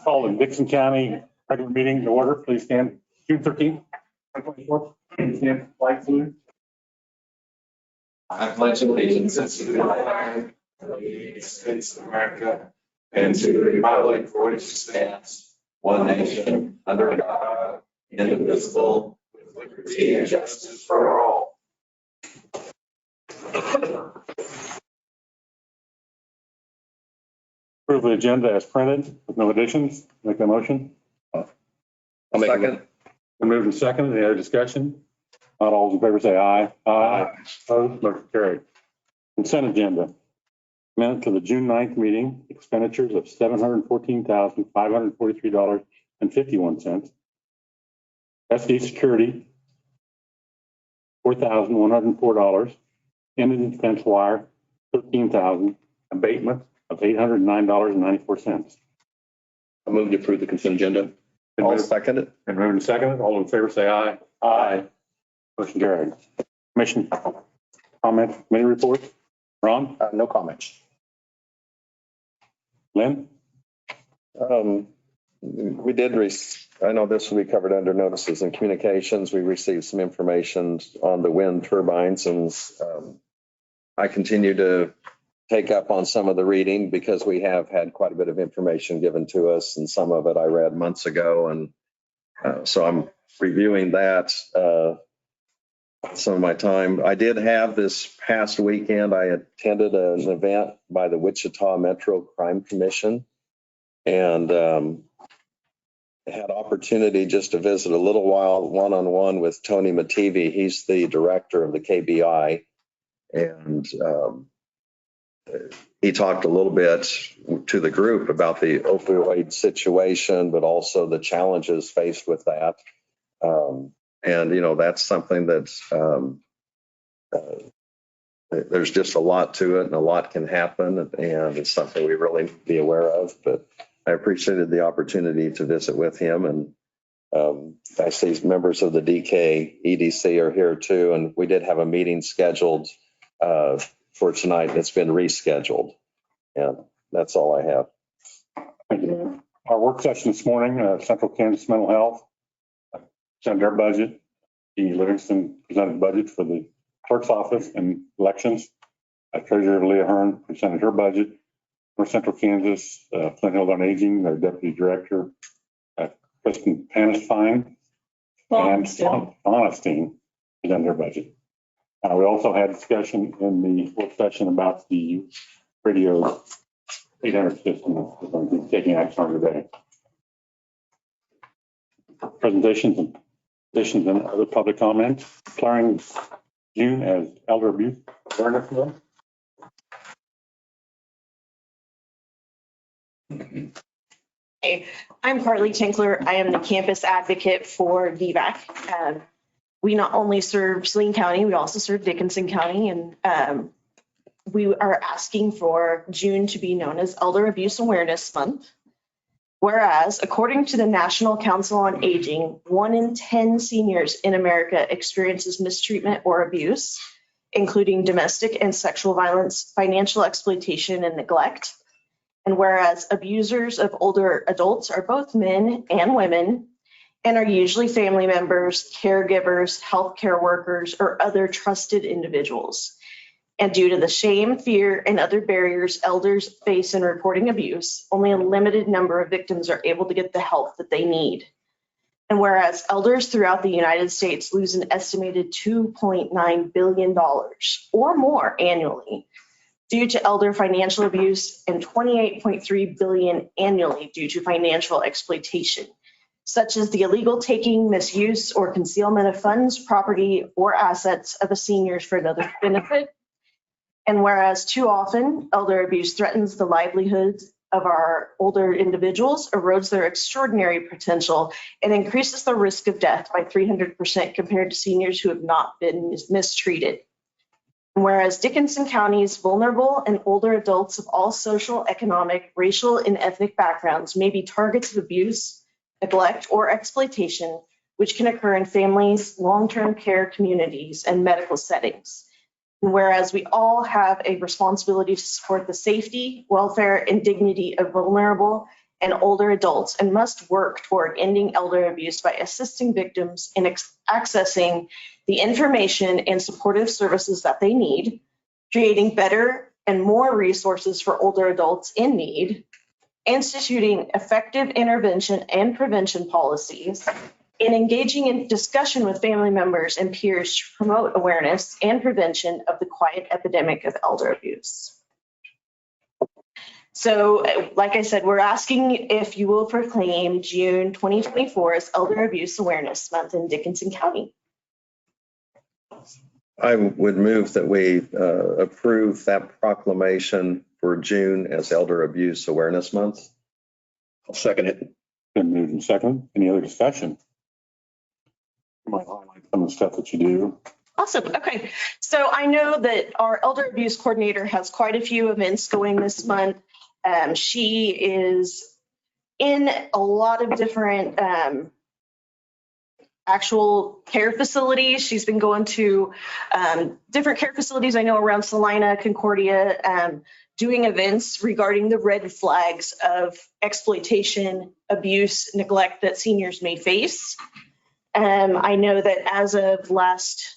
Call the Dickinson County regular meeting to order. Please stand. June 13th, 2024. Stand, flag salute. I pledge allegiance to the flag of the United States of America and to the republic for which it stands, one nation, under God, indivisible, with liberty and justice for all. Approve the agenda as printed with no additions. Make a motion. I'll make second. Been moved and second. Any other discussion? Not all in favor say aye. Aye. Opposed, motion carried. Consent agenda. Minute to the June 9th meeting, expenditures of $714,543.51. SD security, $4,104. Indian defense wire, $13,000. Abatement of $809.94. I move to approve the consent agenda. I'll second it. And moving second, all in favor say aye. Aye. Motion carried. Commission comments, committee reports. Ron? No comments. Lynn? We did, I know this will be covered under notices and communications. We received some information on the wind turbines, and I continue to take up on some of the reading because we have had quite a bit of information given to us, and some of it I read months ago. And so I'm reviewing that some of my time. I did have this past weekend, I attended an event by the Wichita Metro Crime Commission, and had opportunity just to visit a little while one-on-one with Tony Mativi. He's the director of the KBI, and he talked a little bit to the group about the opioid situation, but also the challenges faced with that. And, you know, that's something that's, there's just a lot to it, and a lot can happen, and it's something we really need to be aware of. But I appreciated the opportunity to visit with him, and I see members of the EDC are here too, and we did have a meeting scheduled for tonight that's been rescheduled, and that's all I have. Thank you. Our work session this morning, Central Kansas Mental Health presented their budget. The Livingston presented budget for the clerk's office and elections. Treasurer Leah Hearn presented her budget. For Central Kansas, Flint Hills on Aging, their deputy director, Kristen Panistine, and Honestine presented their budget. We also had discussion in the work session about the radio 800 system that we're going to be taking action on today. Presentations and additions and other public comments. Declaring June as Elder Abuse Awareness Month. Hey, I'm Carly Tinkler. I am the campus advocate for VBAC. We not only serve Saline County, we also serve Dickinson County, and we are asking for June to be known as Elder Abuse Awareness Month. Whereas, according to the National Council on Aging, 1 in 10 seniors in America experiences mistreatment or abuse, including domestic and sexual violence, financial exploitation, and neglect. And whereas abusers of older adults are both men and women, and are usually family members, caregivers, healthcare workers, or other trusted individuals. And due to the shame, fear, and other barriers elders face in reporting abuse, only a limited number of victims are able to get the help that they need. And whereas elders throughout the United States lose an estimated $2.9 billion or more annually due to elder financial abuse, and $28.3 billion annually due to financial exploitation, such as the illegal taking, misuse, or concealment of funds, property, or assets of a senior's for another benefit. And whereas too often elder abuse threatens the livelihoods of our older individuals, erodes their extraordinary potential, and increases the risk of death by 300% compared to seniors who have not been mistreated. And whereas Dickinson County's vulnerable and older adults of all social, economic, racial, and ethnic backgrounds may be targets of abuse, neglect, or exploitation, which can occur in families, long-term care communities, and medical settings. And whereas we all have a responsibility to support the safety, welfare, and dignity of vulnerable and older adults and must work toward ending elder abuse by assisting victims in accessing the information and supportive services that they need, creating better and more resources for older adults in need, instituting effective intervention and prevention policies, and engaging in discussion with family members and peers to promote awareness and prevention of the quiet epidemic of elder abuse. So, like I said, we're asking if you will proclaim June 2024 as Elder Abuse Awareness Month in Dickinson County. I would move that we approve that proclamation for June as Elder Abuse Awareness Month. I'll second it. Been moved and seconded. Any other discussion? You might highlight some of the stuff that you do. Awesome. Okay. So I know that our Elder Abuse Coordinator has quite a few events going this month. She is in a lot of different actual care facilities. She's been going to different care facilities, I know, around Salina, Concordia, doing events regarding the red flags of exploitation, abuse, neglect that seniors may face. I know that as of last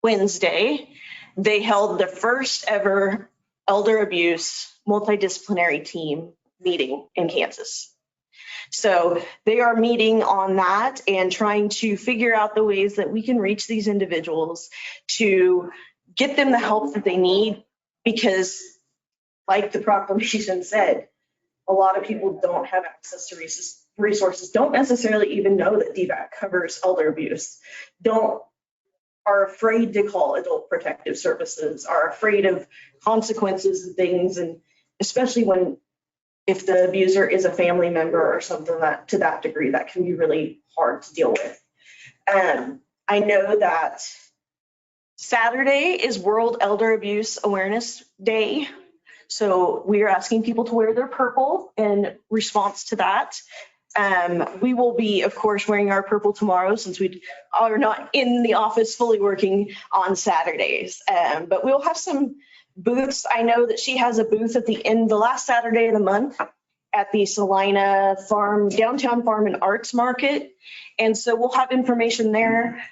Wednesday, they held the first ever elder abuse multidisciplinary team meeting in Kansas. So they are meeting on that and trying to figure out the ways that we can reach these individuals to get them the help that they need, because like the proclamation said, a lot of people don't have access to resources, don't necessarily even know that DVAC covers elder abuse, are afraid to call adult protective services, are afraid of consequences and things, and especially if the abuser is a family member or something that to that degree, that can be really hard to deal with. I know that Saturday is World Elder Abuse Awareness Day. So we are asking people to wear their purple in response to that. We will be, of course, wearing our purple tomorrow since we are not in the office fully working on Saturdays. But we'll have some booths. I know that she has a booth at the last Saturday of the month at the Salina Farm, Downtown Farm and Arts Market. And so we'll have information there.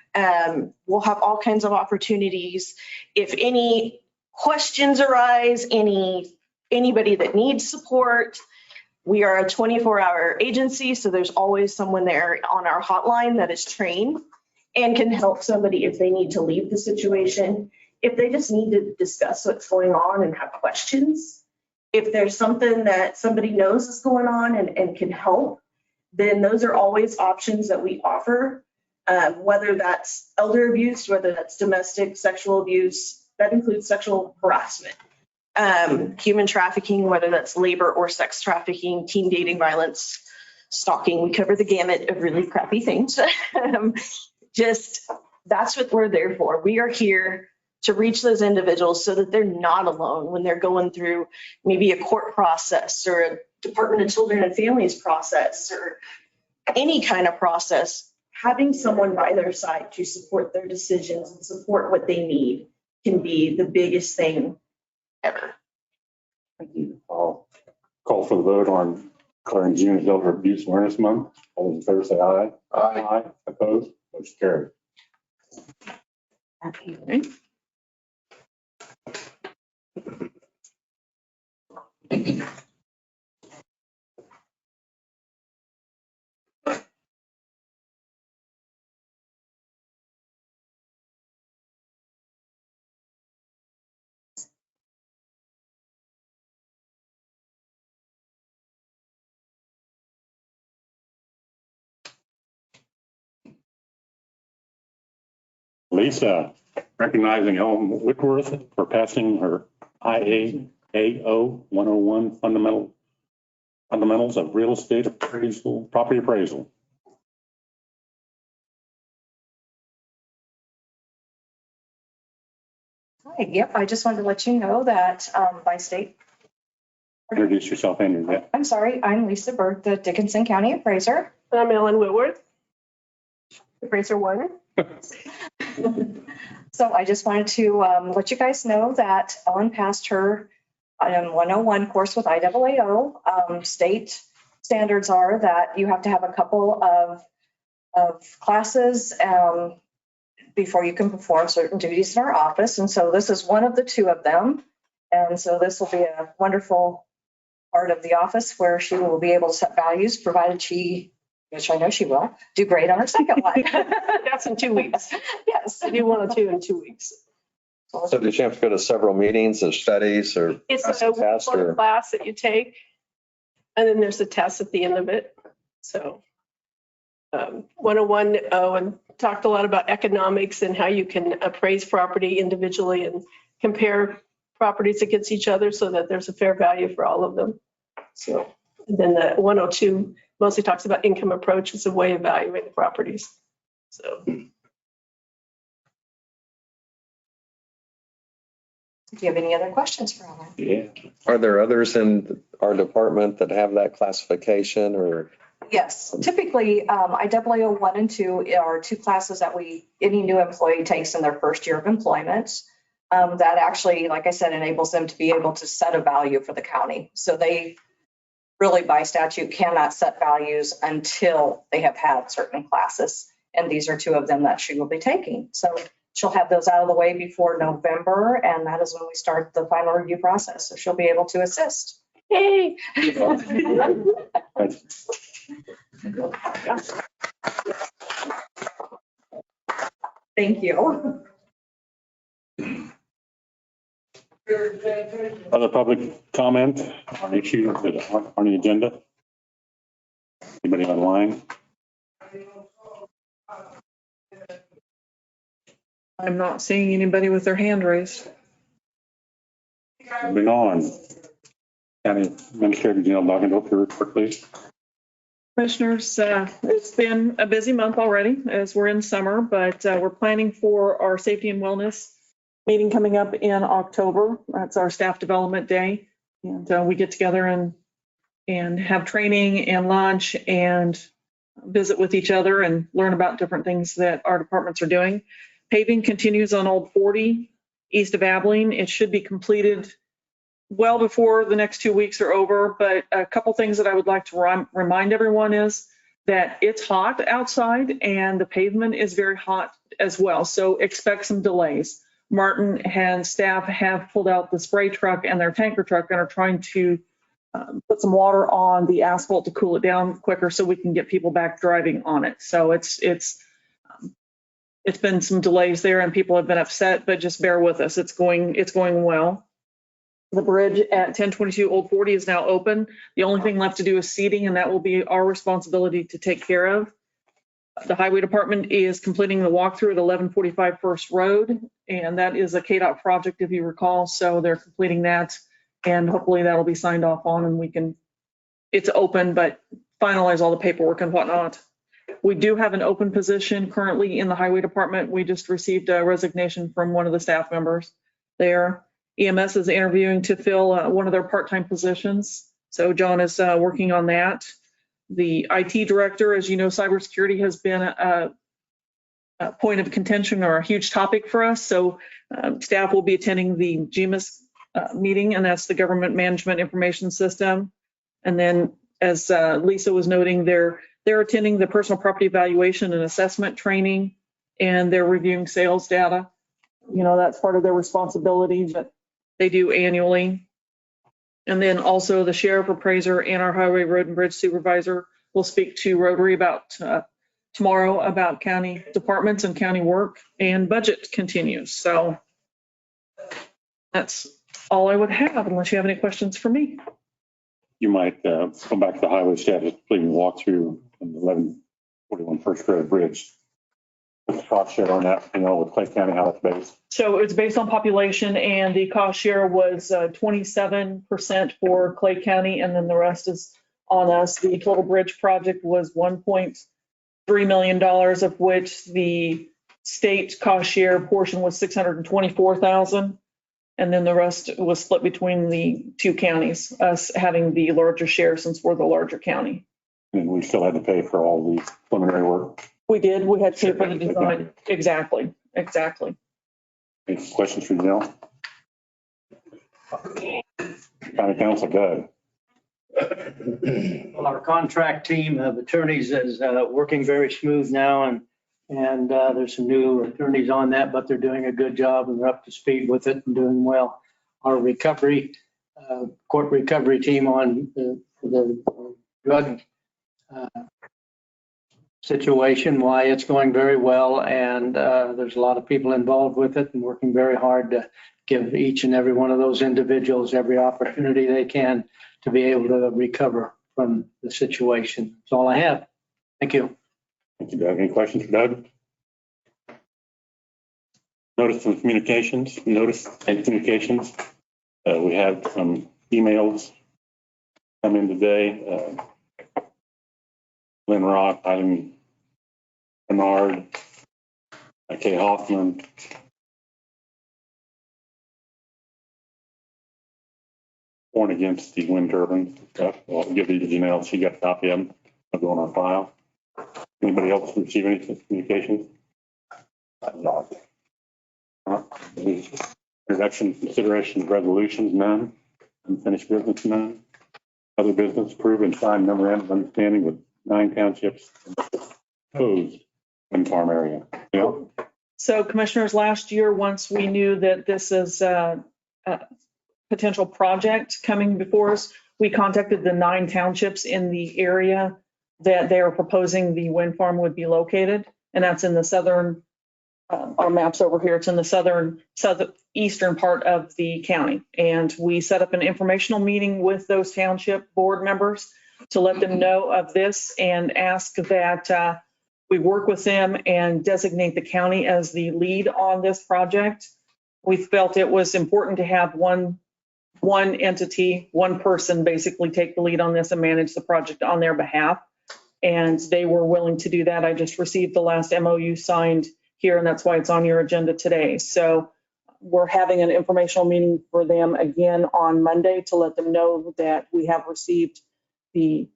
We'll have all kinds of opportunities. If any questions arise, anybody that needs support, we are a 24-hour agency, so there's always someone there on our hotline that is trained and can help somebody if they need to leave the situation, if they just need to discuss what's going on and have questions. If there's something that somebody knows is going on and can help, then those are always options that we offer, whether that's elder abuse, whether that's domestic sexual abuse, that includes sexual harassment. Human trafficking, whether that's labor or sex trafficking, teen dating violence, stalking. We cover the gamut of really crappy things. That's what we're there for. We are here to reach those individuals so that they're not alone when they're going through maybe a court process or a Department of Children and Families process or any kind of process. Having someone by their side to support their decisions and support what they need can be the biggest thing ever. Thank you. I'll call for the vote on declaring June as Elder Abuse Awareness Month. All those in favor say aye. Aye. Opposed? Motion carried. Lisa, recognizing Ellen Whitworth for passing her IAAO 101 fundamentals of real estate appraisal, property appraisal. Hi, yep, I just wanted to let you know that by state. Introduce yourself, Andrew. Yeah. I'm sorry, I'm Lisa Burke, the Dickinson County appraiser. And I'm Ellen Whitworth, appraiser one. So I just wanted to let you guys know that Ellen passed her 101 course with IAAO. State standards are that you have to have a couple of classes before you can perform certain duties in our office. And so this is one of the two of them. And so this will be a wonderful part of the office where she will be able to set values, provided she, which I know she will, do great on her second one. That's in 2 weeks. Yes. I do 1 or 2 in 2 weeks. So did you have to go to several meetings or studies or? It's pass a test or- one class that you take, and then there's a test at the end of it. So 101, and talked a lot about economics and how you can appraise property individually and compare properties against each other so that there's a fair value for all of them. So, and then the 102 mostly talks about income approach as a way of evaluating properties. So. Do you have any other questions for Ellen? Yeah. Are there others in our department that have that classification or? Yes, typically, IWO 1 and 2 are two classes that any new employee takes in their first year of employment. That actually, like I said, enables them to be able to set a value for the county. So they really by statute cannot set values until they have had certain classes. And these are two of them that she will be taking. So she'll have those out of the way before November, and that is when we start the final review process. So she'll be able to assist. Hey. Thank you. Other public comment on issues that aren't on the agenda? Anybody online? I'm not seeing anybody with their hand raised. Moving on. County Administrator Janelle Doggett, your report, please. Commissioners, it's been a busy month already as we're in summer, but we're planning for our safety and wellness meeting coming up in October. That's our staff development day. And we get together and have training and lunch and visit with each other and learn about different things that our departments are doing. Paving continues on Old 40 east of Abilene. It should be completed well before the next 2 weeks are over. But a couple things that I would like to remind everyone is that it's hot outside and the pavement is very hot as well. So expect some delays. Martin and staff have pulled out the spray truck and their tanker truck and are trying to put some water on the asphalt to cool it down quicker so we can get people back driving on it. So it's been some delays there and people have been upset, but just bear with us. It's going well. The bridge at 1022 Old 40 is now open. The only thing left to do is seeding, and that will be our responsibility to take care of. The highway department is completing the walkthrough at 1145 First Road, and that is a KDOT project, if you recall. So they're completing that, and hopefully that'll be signed off on, and it's open, but finalize all the paperwork and whatnot. We do have an open position currently in the highway department. We just received a resignation from one of the staff members there. EMS is interviewing to fill one of their part-time positions. So John is working on that. The IT director, as you know, cybersecurity has been a point of contention or a huge topic for us. So staff will be attending the GMIS meeting, and that's the Government Management Information System. And then as Lisa was noting, they're attending the personal property evaluation and assessment training, and they're reviewing sales data. You know, that's part of their responsibility that they do annually. And then also the sheriff appraiser and our highway road and bridge supervisor will speak to Rotary about tomorrow about county departments and county work, and budget continues. So that's all I would have unless you have any questions for me. You might go back to the highway status, please walk through the 1141 First Road Bridge. What's the cost share on that, with Clay County, how it's based? So it's based on population, and the cost share was 27% for Clay County, and then the rest is on us. The total bridge project was $1.3 million, of which the state cost share portion was $624,000. And then the rest was split between the two counties, us having the larger share since we're the larger county. And we still had to pay for all the preliminary work. We did. We had to pay for the design. Exactly. Any questions for Janelle? County Council, go ahead. Well, our contract team of attorneys is working very smooth now, and there's some new attorneys on that, but they're doing a good job and they're up to speed with it and doing well. Our recovery, court recovery team on the drug situation, why it's going very well, and there's a lot of people involved with it and working very hard to give each and every one of those individuals every opportunity they can to be able to recover from the situation. That's all I have. Thank you. Thank you, Doug. Any questions for Doug? Notice and communications. We had some emails come in today. Lynn Rock, Eileen Bernard, Kay Hoffman. Born against the wind turbines and stuff. I'll give these to Janelle. She got a copy of them. I'll go on our file. Anybody else receive any communications? Not. Introduction, consideration of resolutions, none. Unfinished business, none. Other business, approve and sign memorandum of understanding with 9 townships proposed wind farm area. Yeah. So commissioners, last year, once we knew that this is a potential project coming before us, we contacted the 9 townships in the area that they are proposing the wind farm would be located. And that's in the southern, our maps over here, it's in the southeastern part of the county. And we set up an informational meeting with those township board members to let them know of this and ask that we work with them and designate the county as the lead on this project. We felt it was important to have one entity, one person basically take the lead on this and manage the project on their behalf. And they were willing to do that. I just received the last MOU signed here, and that's why it's on your agenda today. So we're having an informational meeting for them again on Monday to let them know that we have received the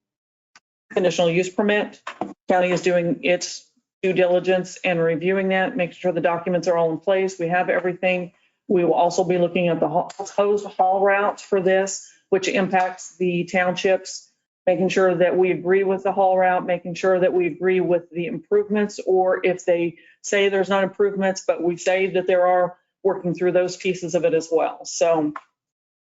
conditional use permit. County is doing its due diligence and reviewing that, making sure the documents are all in place. We have everything. We will also be looking at the hose haul route for this, which impacts the townships, making sure that we agree with the haul route, making sure that we agree with the improvements, or if they say there's not improvements, but we say that there are, working through those pieces of it as well. So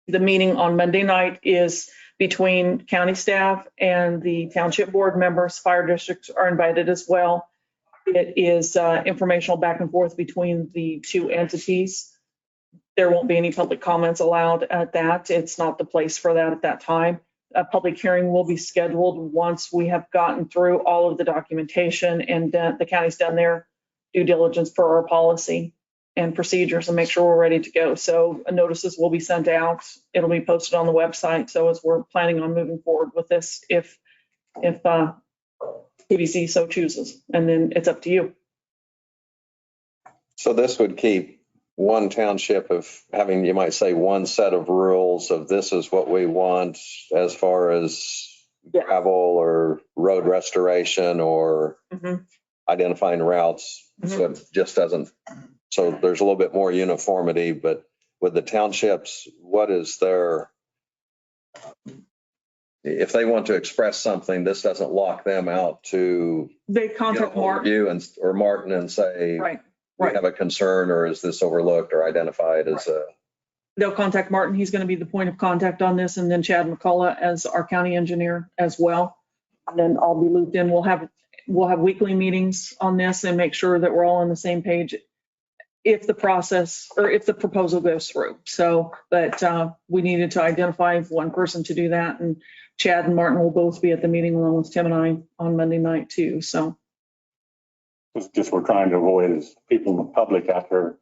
the meeting on Monday night is between county staff and the township board members. Fire districts are invited as well. It is informational back and forth between the 2 entities. There won't be any public comments allowed at that. It's not the place for that at that time. A public hearing will be scheduled once we have gotten through all of the documentation and the county's done their due diligence for our policy and procedures and make sure we're ready to go. So notices will be sent out. It'll be posted on the website. So as we're planning on moving forward with this, if PBC so chooses, and then it's up to you. So this would keep one township of having, you might say, one set of rules of this is what we want as far as gravel or road restoration or identifying routes. So it just doesn't, so there's a little bit more uniformity, but with the townships, what is their, if they want to express something, this doesn't lock them out to They contact Mark. you and, or Martin and say, Right. we have a concern, or is this overlooked or identified as a? They'll contact Martin. He's going to be the point of contact on this, and then Chad McCullough as our county engineer as well. And then I'll be looped in. We'll have weekly meetings on this and make sure that we're all on the same page if the process or if the proposal goes through. So, but we needed to identify one person to do that, and Chad and Martin will both be at the meeting along with Tim and I on Monday night too. So. It's just we're trying to avoid is people in the public out there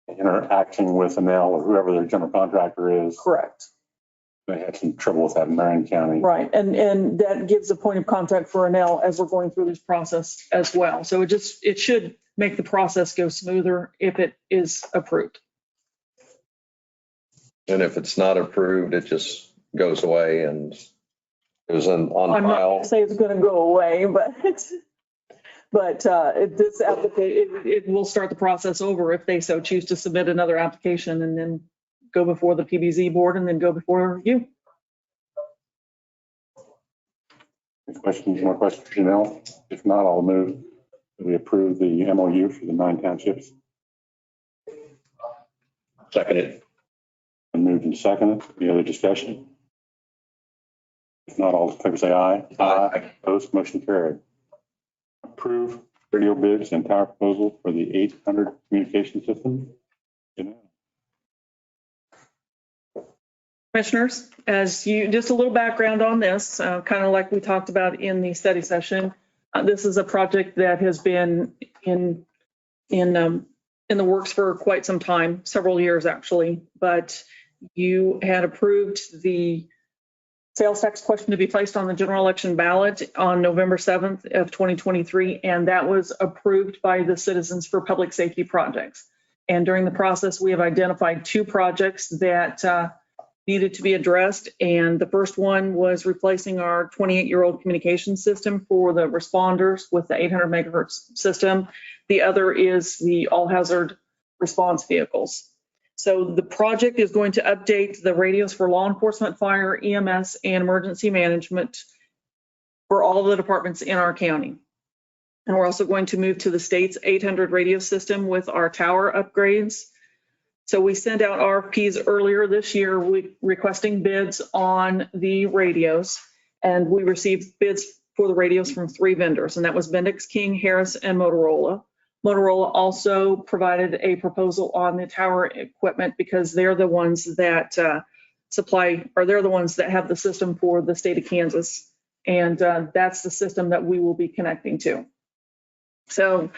interacting with Enel or whoever their general contractor is. Correct. They had some trouble with that in Marion County. Right. And that gives a point of contact for Enel as we're going through this process as well. So it should make the process go smoother if it is approved. And if it's not approved, it just goes away and is on I'm not file. going to say it's going to go away, but this application, it will start the process over if they so choose to submit another application and then go before the PBZ board and then go before you. Any questions, more questions, Janelle? If not, I'll move that we approve the MOU for the 9 townships. Second it. And moved and seconded. Any other discussion? If not, all in favor say aye. Aye. Opposed, motion carried. Approve radio bids and tower proposal for the 800 communication system. Commissioners, just a little background on this, kind of like we talked about in the study session. This is a project that has been in the works for quite some time, several years actually, but you had approved the sales tax question to be placed on the general election ballot on November 7th of 2023, and that was approved by the Citizens for Public Safety projects. And during the process, we have identified 2 projects that needed to be addressed. And the first one was replacing our 28-year-old communication system for the responders with the 800 megahertz system. The other is the all-hazard response vehicles. So the project is going to update the radios for law enforcement, fire, EMS, and emergency management for all of the departments in our county. And we're also going to move to the state's 800 radio system with our tower upgrades. So we sent out RFPs earlier this year requesting bids on the radios, and we received bids for the radios from 3 vendors, and that was Bendix, King, Harris, and Motorola. Motorola also provided a proposal on the tower equipment because they're the ones that they're the ones that have the system for the state of Kansas, and that's the system that we will be connecting to. So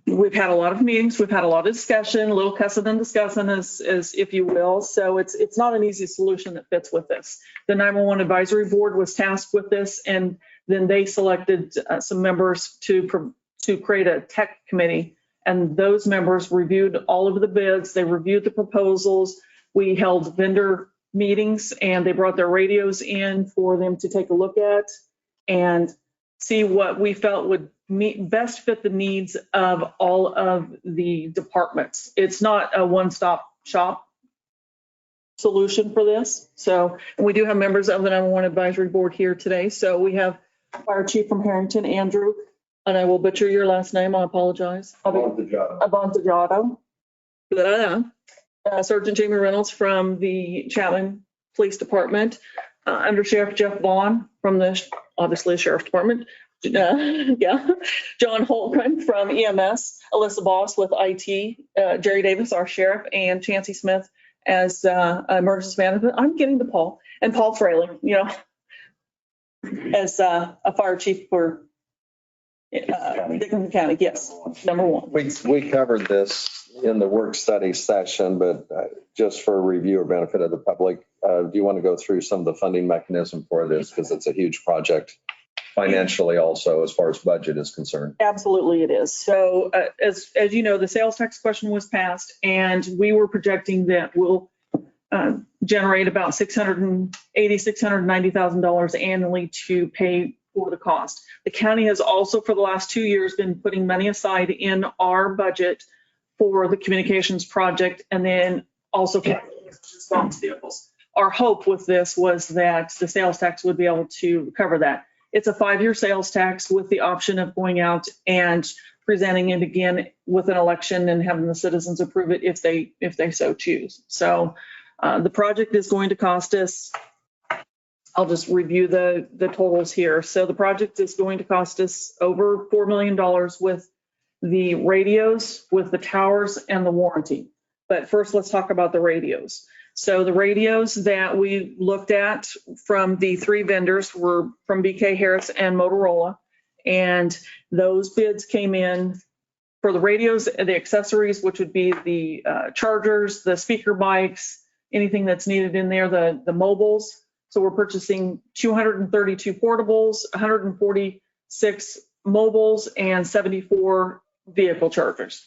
we've had a lot of meetings, we've had a lot of discussion, a little cussing and discussing as if you will. So it's not an easy solution that fits with this. The 911 advisory board was tasked with this, and then they selected some members to create a tech committee. And those members reviewed all of the bids, they reviewed the proposals. We held vendor meetings and they brought their radios in for them to take a look at and see what we felt would best fit the needs of all of the departments. It's not a one-stop shop solution for this. So, and we do have members of the 911 advisory board here today. So we have Fire Chief from Harrington, Andrew, and I will butcher your last name, I apologize. Abontajado. Sergeant Jamie Reynolds from the Chapman Police Department, Under Sheriff Jeff Vaughn from obviously the Sheriff's Department, John Holgren from EMS, Alyssa Boss with IT, Jerry Davis, our sheriff, and Chancey Smith as emergency management. I'm getting to Paul, and Paul Fraley, as a fire chief for Dickinson County. Yes, number 1. We covered this in the work study session, but just for review or benefit of the public, do you want to go through some of the funding mechanism for this? Because it's a huge project financially also as far as budget is concerned. Absolutely it is. So as you know, the sales tax question was passed and we were projecting that we'll generate about $690,000 annually to pay for the cost. The county has also for the last 2 years been putting money aside in our budget for the communications project and then also for response vehicles. Our hope with this was that the sales tax would be able to cover that. It's a 5-year sales tax with the option of going out and presenting it again with an election and having the citizens approve it if they so choose. So the project is going to cost us, I'll just review the totals here. So the project is going to cost us over $4 million with the radios, with the towers, and the warranty. But first, let's talk about the radios. So the radios that we looked at from the 3 vendors were from BK, Harris, and Motorola. And those bids came in for the radios, the accessories, which would be the chargers, the speaker mics, anything that's needed in there, the mobiles. So we're purchasing 232 portables, 146 mobiles, and 74 vehicle chargers.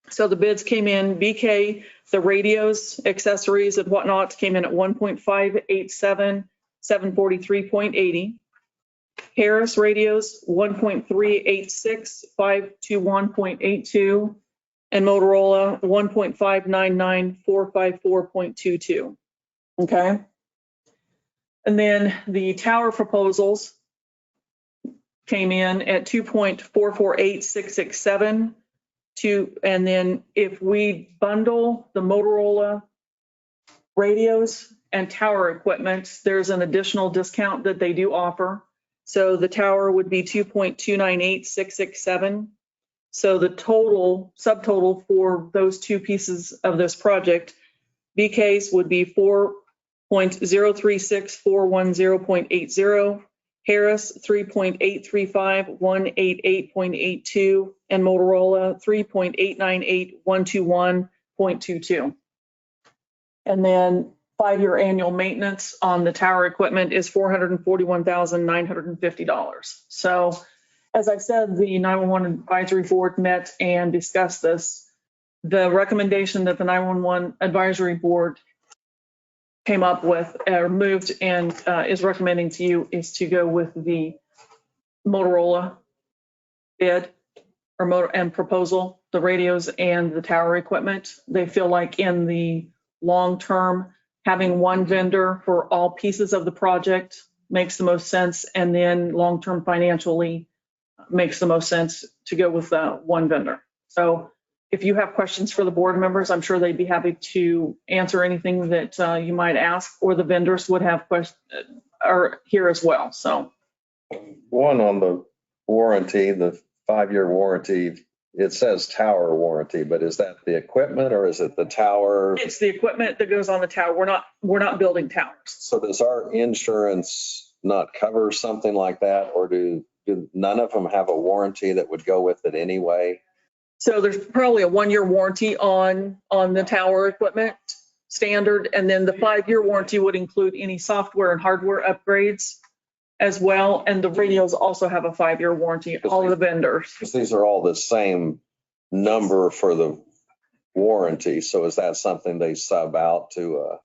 So the bids came in, BK, the radios, accessories, and whatnot came in at 1.587, 743.80. Harris radios, 1.386, 521.82. And Motorola, 1.599, 454.22. Okay. And then the tower proposals came in at 2.448667 and then if we bundle the Motorola radios and tower equipment, there's an additional discount that they do offer. So the tower would be 2.298667. So the total, subtotal for those two pieces of this project, BK's would be 4.036410.80, Harris 3.835188.82, and Motorola 3.898121.22. And then 5-year annual maintenance on the tower equipment is $441,950. So as I said, the 911 advisory board met and discussed this. The recommendation that the 911 advisory board came up with or moved and is recommending to you is to go with the Motorola bid and proposal, the radios and the tower equipment. They feel like in the long term, having one vendor for all pieces of the project makes the most sense. And then long term financially makes the most sense to go with one vendor. So if you have questions for the board members, I'm sure they'd be happy to answer anything that you might ask, or the vendors would have questions are here as well. So one on the warranty, the 5-year warranty, it says tower warranty, but is that the equipment or is it the tower? it's the equipment that goes on the tower. We're not building towers. So does our insurance not cover something like that, or do none of them have a warranty that would go with it anyway? So there's probably a 1-year warranty on the tower equipment standard. And then the 5-year warranty would include any software and hardware upgrades as well. And the radios also have a 5-year warranty, all of the vendors. Because these are all the same number for the warranty. So is that something they sub out to?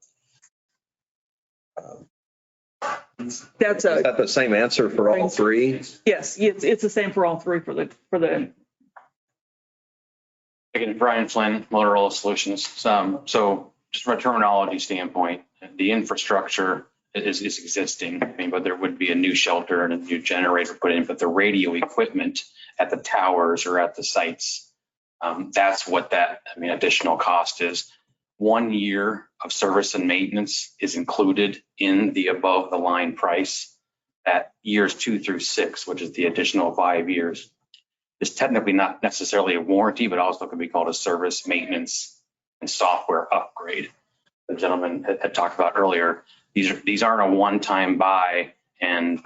That's Is that the same answer for all three? yes, it's the same for all three for the. Again, Brian Flynn, Motorola Solutions. So just from a terminology standpoint, the infrastructure is existing. I mean, but there would be a new shelter and a new generator put in, but the radio equipment at the towers or at the sites, that's what that, additional cost is. 1 year of service and maintenance is included in the above the line price. At years 2 through 6, which is the additional 5 years. It's technically not necessarily a warranty, but also can be called a service, maintenance, and software upgrade. The gentleman had talked about earlier. These aren't a one-time buy and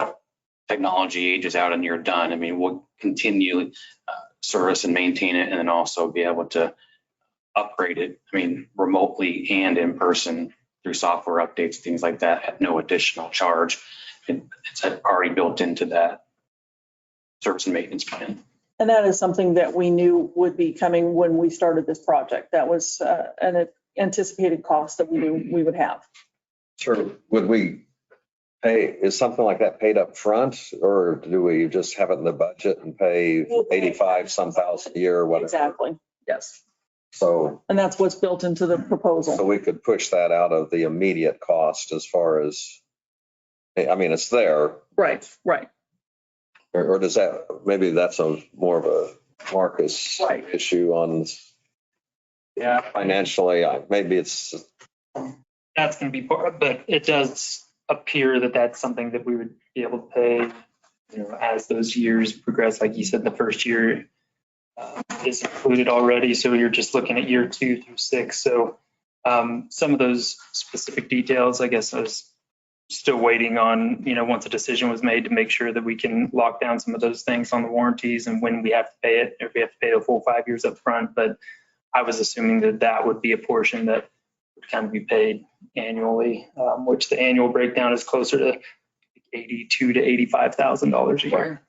technology ages out and you're done. We'll continue service and maintain it, and then also be able to upgrade it. Remotely and in person through software updates, things like that, at no additional charge. It's already built into that service and maintenance plan. And that is something that we knew would be coming when we started this project. That was an anticipated cost that we knew we would have. Sure. Would we pay, is something like that paid up front, or do we just have it in the budget and pay 85 some thousand a year or whatever? Exactly. Yes. So. And that's what's built into the proposal. So we could push that out of the immediate cost as far as, it's there. Right. Or does that, maybe that's more of a Marcus issue on financially, maybe it's. That's going to be part, but it does appear that that's something that we would be able to pay, as those years progress. Like you said, the first year is included already. So you're just looking at year 2 through 6. So some of those specific details, I guess I was still waiting on, once a decision was made, to make sure that we can lock down some of those things on the warranties and when we have to pay it, if we have to pay the full 5 years up front. But I was assuming that would be a portion that would kind of be paid annually, which the annual breakdown is closer to $82,000 to $85,000 a year.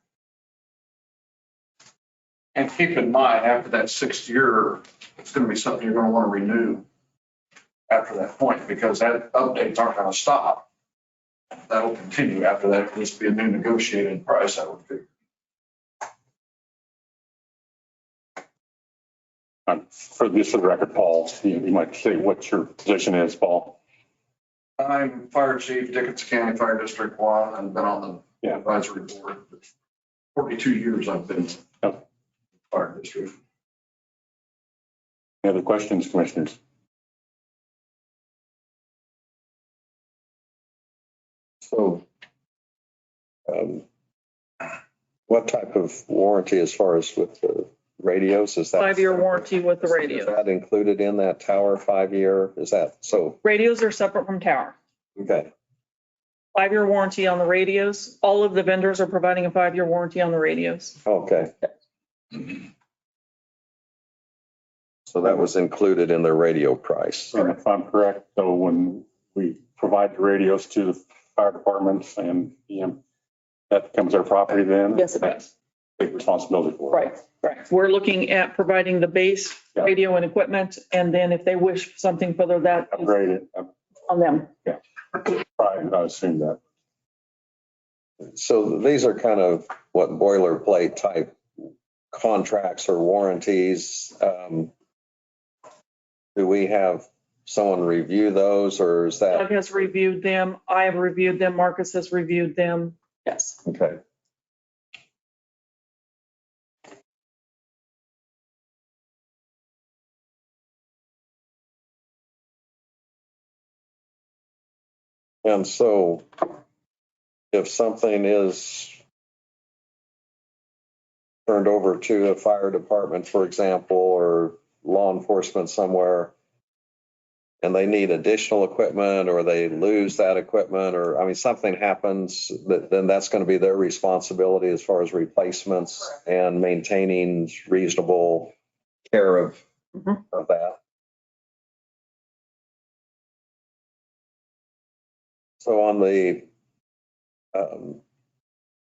And keep in mind, after that 6th year, it's going to be something you're going to want to renew after that point, because that updates aren't going to stop. That'll continue after that. It'll just be a new negotiated price, I would figure. For the record, Paul, you might say what your position is, Paul. I'm Fire Chief, Dickinson County Fire District 1, and been on the advisory board. 42 years I've been in fire district. Any other questions, commissioners? So, what type of warranty as far as with the radios, is that? 5-year warranty with the Is radio. that included in that tower 5-year? Is that, so, Radios are separate from tower. okay, 5-year warranty on the radios. All of the vendors are providing a 5-year warranty on the radios. okay. So that was included in the radio price. And if I'm correct, so when we provide the radios to the fire departments and that becomes their property then? Yes, it does. Take responsibility for it. Right. We're looking at providing the base Yeah. radio and equipment, and then if they wish something further, that is Upgrade it. on them. I assume that. So these are kind of what boilerplate type contracts or warranties. Do we have someone review those, or is that? Doug has reviewed them. I have reviewed them. Marcus has reviewed them. Yes. Okay. And so if something is turned over to a fire department, for example, or law enforcement somewhere, and they need additional equipment, or they lose that equipment, or, I mean, something happens, then that's going to be their responsibility as far as replacements and maintaining reasonable care of that. So on the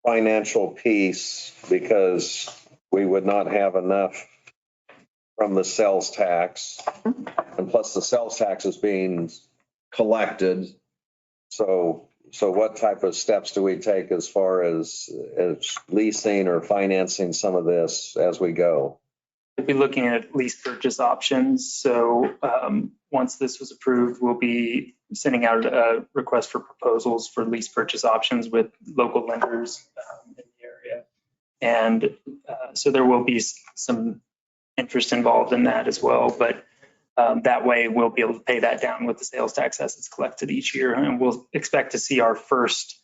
financial piece, because we would not have enough from the sales tax, and plus the sales tax is being collected. So what type of steps do we take as far as leasing or financing some of this as we go? We'll be looking at lease purchase options. So once this was approved, we'll be sending out a request for proposals for lease purchase options with local lenders in the area. And so there will be some interest involved in that as well. But that way we'll be able to pay that down with the sales tax as it's collected each year. And we'll expect to see our first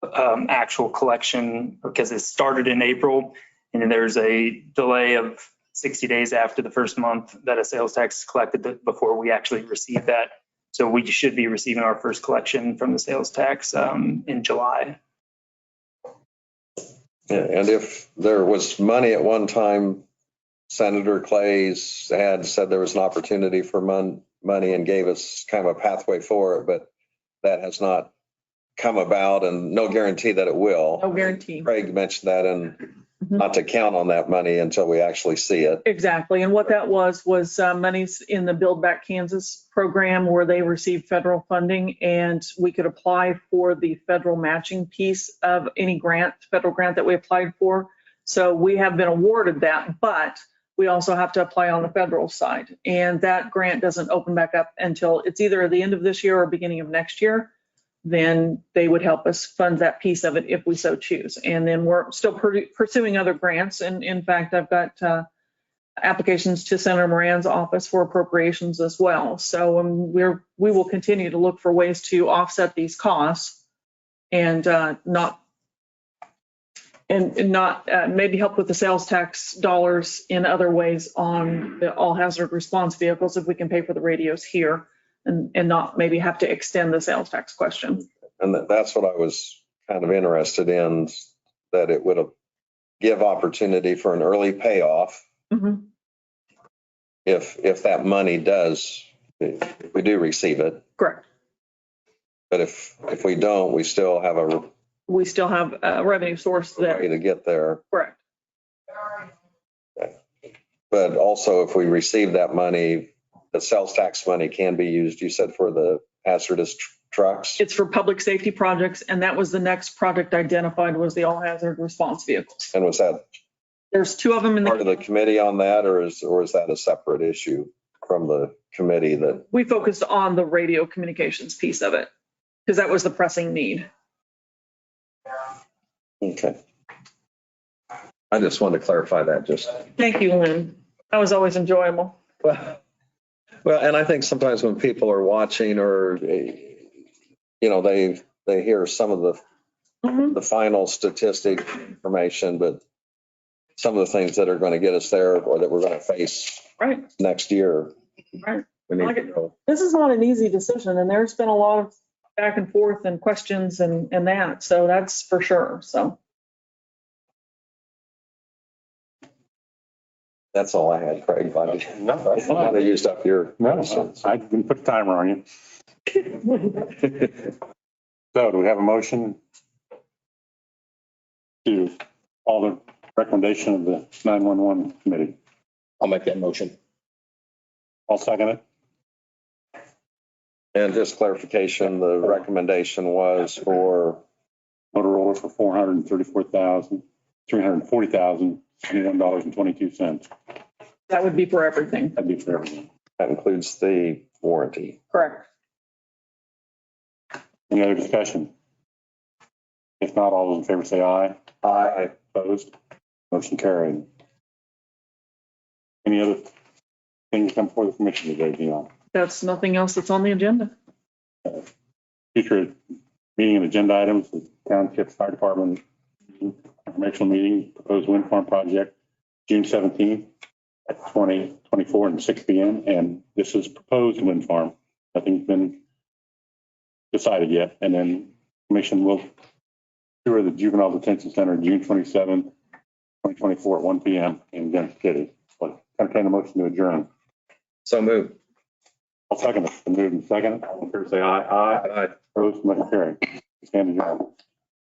actual collection, because it started in April and there's a delay of 60 days after the first month that a sales tax is collected before we actually receive that. So we should be receiving our first collection from the sales tax in July. Yeah, and if there was money at one time, Senator Clays had said there was an opportunity for money and gave us kind of a pathway for it, but that has not come about, and no guarantee that it will. No guarantee. Craig mentioned that, and not to count on that money until we actually see it. Exactly. And what that was monies in the Build Back Kansas program where they received federal funding, and we could apply for the federal matching piece of any federal grant that we applied for. So we have been awarded that, but we also have to apply on the federal side. And that grant doesn't open back up until it's either the end of this year or beginning of next year. Then they would help us fund that piece of it if we so choose. And then we're still pursuing other grants. And in fact, I've got applications to Senator Moran's office for appropriations as well. So we will continue to look for ways to offset these costs and not maybe help with the sales tax dollars in other ways on the all hazard response vehicles if we can pay for the radios here. And not maybe have to extend the sales tax question. And that's what I was kind of interested in, that it would give opportunity for an early payoff. Mm-hmm. If that money if we do receive it. Correct. But if we don't, we still have a revenue source that. way to get there. Correct. But also if we receive that money, the sales tax money can be used, you said, for the hazardous trucks? It's for public safety projects, and that was the next project identified was the all hazard response vehicles. And was that There's two of them in part of the committee on that, or is that a separate issue from the committee that? We focused on the radio communications piece of it because that was the pressing need. Okay. I just wanted to clarify that just. Thank you, Lynn. That was always enjoyable. Well, and I think sometimes when people are watching or, they hear some of the final statistic information, but some of the things that are going to get us there or that we're going to face Right, next year. right. We need to know. This is not an easy decision, and there's been a lot of back and forth and questions and that, so that's for sure, so. That's all I had, Craig. No, that's I fine. used up your. No, I didn't put the timer on you. So do we have a motion to all the recommendation of the 911 committee? I'll make that motion. I'll second it. And just clarification, the recommendation was for Motorola for $434,340,71.22. That would be for everything. That'd be for everyone. that includes the warranty. Correct. Any other discussion? If not, all those in favor say aye. Aye. Opposed? Motion carried. Any other things come before the commission today, Dion? That's nothing else that's on the agenda. Future meeting and agenda items, the Township Fire Department informational meeting, proposed wind farm project, June 17th at 2024 and 6 p.m. And this is proposed wind farm. Nothing's been decided yet. And then commission will tour the Juvenile Detention Center, June 27th, 2024 at 1 p.m. in Denver City. So entertain a motion to adjourn. So moved. I'll second it. Moved and second. All in favor say aye. Aye. Opposed, motion carried. Stand adjourned.